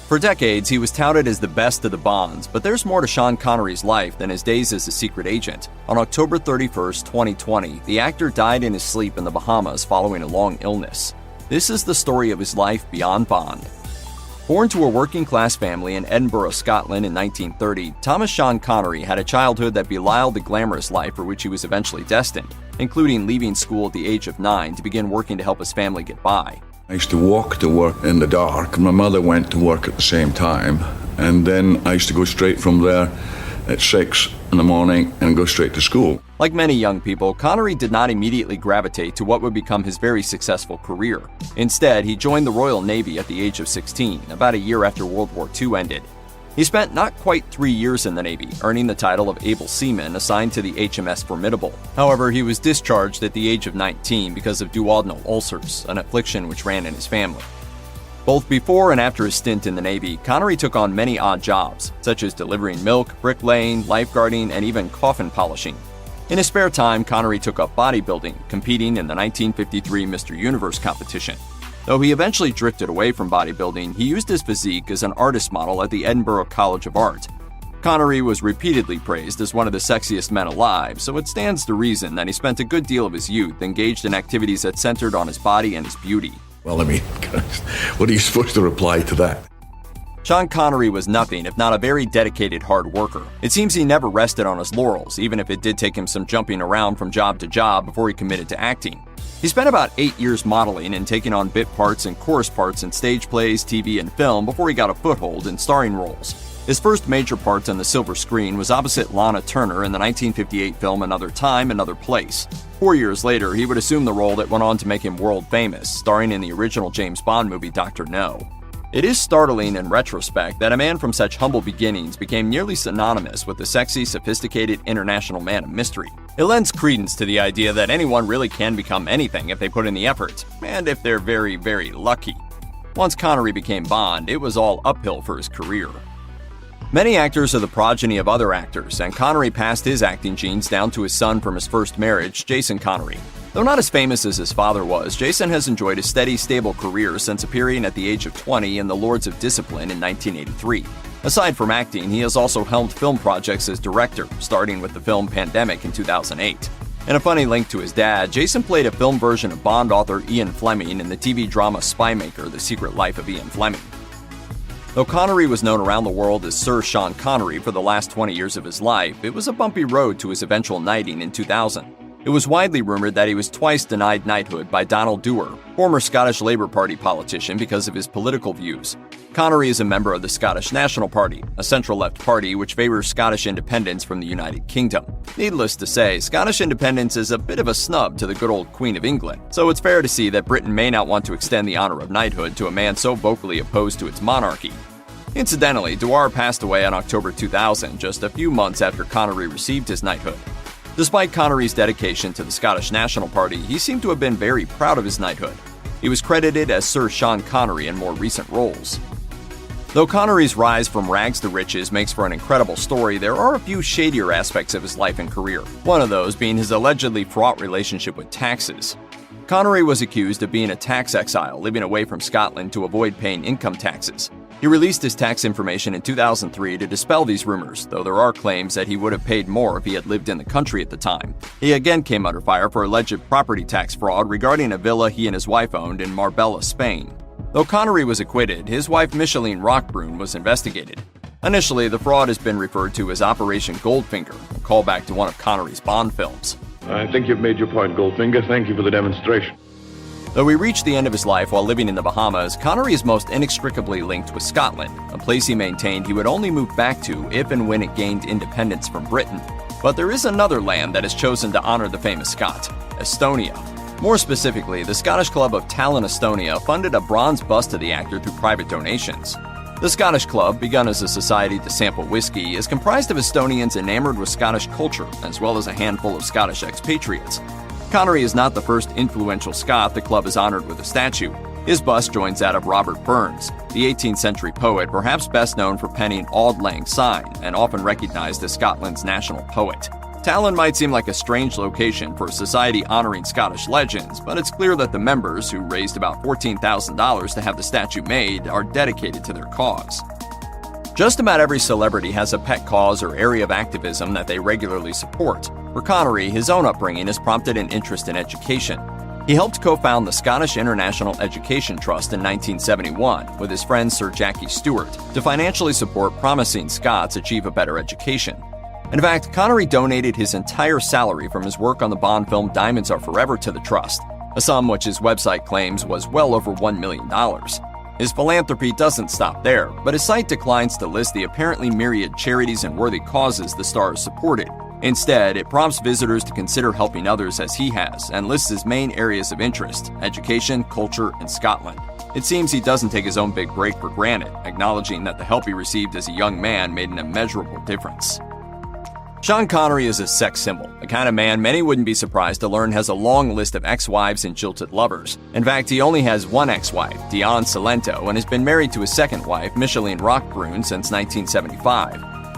For decades, he was touted as the best of the Bonds, but there's more to Sean Connery's life than his days as a secret agent. On October 31st, 2020, the actor died in his sleep in the Bahamas following a long illness. This is the story of his life beyond Bond. Born to a working-class family in Edinburgh, Scotland in 1930, Thomas Sean Connery had a childhood that belied the glamorous life for which he was eventually destined, including leaving school at the age of 9 to begin working to help his family get by. I used to walk to work in the dark. My mother went to work at the same time, and then I used to go straight from there at 6 in the morning and go straight to school. Like many young people, Connery did not immediately gravitate to what would become his very successful career. Instead, he joined the Royal Navy at the age of 16, about a year after World War II ended. He spent not quite 3 years in the Navy, earning the title of Able Seaman assigned to the HMS Formidable. However, he was discharged at the age of 19 because of duodenal ulcers, an affliction which ran in his family. Both before and after his stint in the Navy, Connery took on many odd jobs, such as delivering milk, bricklaying, lifeguarding, and even coffin polishing. In his spare time, Connery took up bodybuilding, competing in the 1953 Mr. Universe competition. Though he eventually drifted away from bodybuilding, he used his physique as an artist model at the Edinburgh College of Art. Connery was repeatedly praised as one of the sexiest men alive, so it stands to reason that he spent a good deal of his youth engaged in activities that centered on his body and his beauty. Well, I mean, what are you supposed to reply to that? Sean Connery was nothing if not a very dedicated hard worker. It seems he never rested on his laurels, even if it did take him some jumping around from job to job before he committed to acting. He spent about 8 years modeling and taking on bit parts and chorus parts in stage plays, TV, and film before he got a foothold in starring roles. His first major part on the silver screen was opposite Lana Turner in the 1958 film Another Time, Another Place. 4 years later, he would assume the role that went on to make him world famous, starring in the original James Bond movie Dr. No. It is startling in retrospect that a man from such humble beginnings became nearly synonymous with the sexy, sophisticated international man of mystery. It lends credence to the idea that anyone really can become anything if they put in the effort, and if they're very, very lucky. Once Connery became Bond, it was all uphill for his career. Many actors are the progeny of other actors, and Connery passed his acting genes down to his son from his first marriage, Jason Connery. Though not as famous as his father was, Jason has enjoyed a steady, stable career since appearing at the age of 20 in The Lords of Discipline in 1983. Aside from acting, he has also helmed film projects as director, starting with the film Pandemic in 2008. In a funny link to his dad, Jason played a film version of Bond author Ian Fleming in the TV drama Spy Maker: The Secret Life of Ian Fleming. Though Connery was known around the world as Sir Sean Connery for the last 20 years of his life, it was a bumpy road to his eventual knighting in 2000. It was widely rumored that he was twice denied knighthood by Donald Dewar, former Scottish Labour Party politician, because of his political views. Connery is a member of the Scottish National Party, a centre-left party which favours Scottish independence from the United Kingdom. Needless to say, Scottish independence is a bit of a snub to the good old Queen of England, so it's fair to see that Britain may not want to extend the honour of knighthood to a man so vocally opposed to its monarchy. Incidentally, Dewar passed away on October 2000, just a few months after Connery received his knighthood. Despite Connery's dedication to the Scottish National Party, he seemed to have been very proud of his knighthood. He was credited as Sir Sean Connery in more recent roles. Though Connery's rise from rags to riches makes for an incredible story, there are a few shadier aspects of his life and career, one of those being his allegedly fraught relationship with taxes. Connery was accused of being a tax exile, living away from Scotland to avoid paying income taxes. He released his tax information in 2003 to dispel these rumors, though there are claims that he would have paid more if he had lived in the country at the time. He again came under fire for alleged property tax fraud regarding a villa he and his wife owned in Marbella, Spain. Though Connery was acquitted, his wife Micheline Roquebrune was investigated. Initially, the fraud has been referred to as Operation Goldfinger, a callback to one of Connery's Bond films. I think you've made your point, Goldfinger. Thank you for the demonstration. Though he reached the end of his life while living in the Bahamas, Connery is most inextricably linked with Scotland, a place he maintained he would only move back to if and when it gained independence from Britain. But there is another land that has chosen to honor the famous Scot, Estonia. More specifically, the Scottish Club of Tallinn, Estonia funded a bronze bust to the actor through private donations. The Scottish Club, begun as a society to sample whiskey, is comprised of Estonians enamored with Scottish culture, as well as a handful of Scottish expatriates. Connery is not the first influential Scot the club has honored with a statue. His bust joins that of Robert Burns, the 18th century poet perhaps best known for penning Auld Lang Syne and often recognized as Scotland's national poet. Tallinn might seem like a strange location for a society honoring Scottish legends, but it's clear that the members, who raised about $14,000 to have the statue made, are dedicated to their cause. Just about every celebrity has a pet cause or area of activism that they regularly support. For Connery, his own upbringing has prompted an interest in education. He helped co-found the Scottish International Education Trust in 1971 with his friend Sir Jackie Stewart to financially support promising Scots achieve a better education. In fact, Connery donated his entire salary from his work on the Bond film Diamonds Are Forever to the trust, a sum which his website claims was well over $1 million. His philanthropy doesn't stop there, but his site declines to list the apparently myriad charities and worthy causes the star has supported. Instead, it prompts visitors to consider helping others as he has, and lists his main areas of interest: education, culture, and Scotland. It seems he doesn't take his own big break for granted, acknowledging that the help he received as a young man made an immeasurable difference. Sean Connery is a sex symbol, the kind of man many wouldn't be surprised to learn has a long list of ex-wives and jilted lovers. In fact, he only has one ex-wife, Diane Salento, and has been married to his second wife, Micheline Roquebrune, since 1975.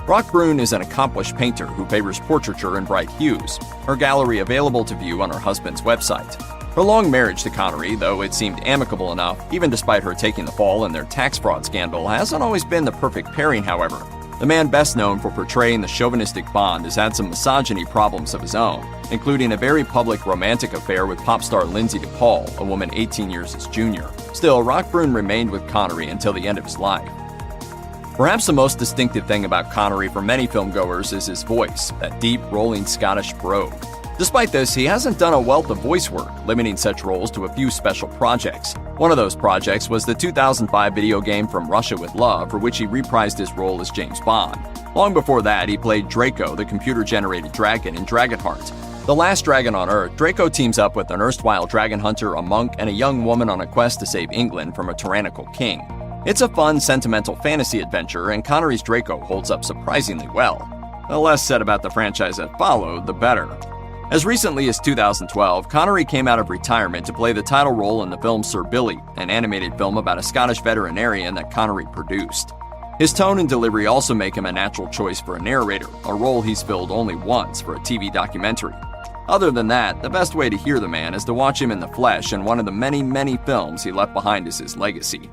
Roquebrune is an accomplished painter who favors portraiture and bright hues, her gallery available to view on her husband's website. Her long marriage to Connery, though it seemed amicable enough, even despite her taking the fall in their tax fraud scandal, hasn't always been the perfect pairing, however. The man best known for portraying the chauvinistic Bond has had some misogyny problems of his own, including a very public romantic affair with pop star Lindsay DePaul, a woman 18 years his junior. Still, Roquebrune remained with Connery until the end of his life. Perhaps the most distinctive thing about Connery for many filmgoers is his voice, that deep, rolling Scottish brogue. Despite this, he hasn't done a wealth of voice work, limiting such roles to a few special projects. One of those projects was the 2005 video game From Russia with Love, for which he reprised his role as James Bond. Long before that, he played Draco, the computer-generated dragon, in Dragonheart. The Last Dragon on Earth, Draco teams up with an erstwhile dragon hunter, a monk, and a young woman on a quest to save England from a tyrannical king. It's a fun, sentimental fantasy adventure, and Connery's Draco holds up surprisingly well. The less said about the franchise that followed, the better. As recently as 2012, Connery came out of retirement to play the title role in the film Sir Billy, an animated film about a Scottish veterinarian that Connery produced. His tone and delivery also make him a natural choice for a narrator, a role he's filled only once for a TV documentary. Other than that, the best way to hear the man is to watch him in the flesh in one of the many, many films he left behind as his legacy.